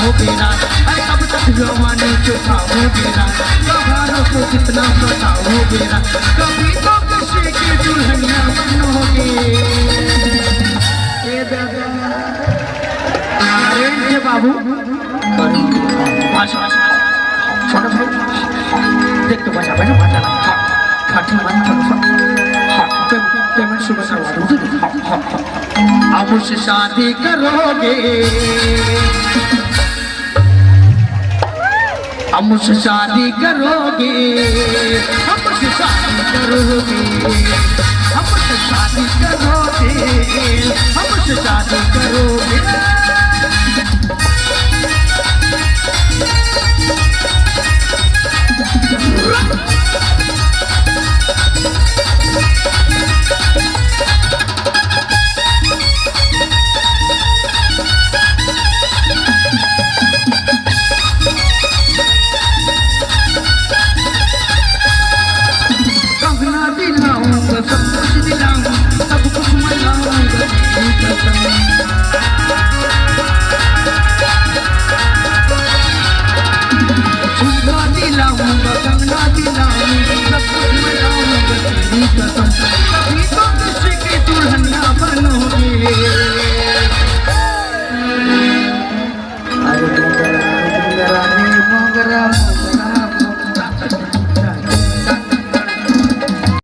बताओगे राज, अरे कब तक जवानी चुकाओगे राज, त्योहारों को कितना बताओगे राज, कभी तो किसी की दुल्हनिया बनोगे। ये दादा अरे बाबू छोटा भाई देख तो बचा बैठो बचा ना हाँ ठीक बात हाँ पेमेंट सुबह करवा दूँ हाँ हाँ अब मुझसे शादी करोगे, अब मुझसे शादी करोगे, अब मुझसे शादी करोगे, अब मुझसे शादी करोगे, अब मुझसे शादी करोगे।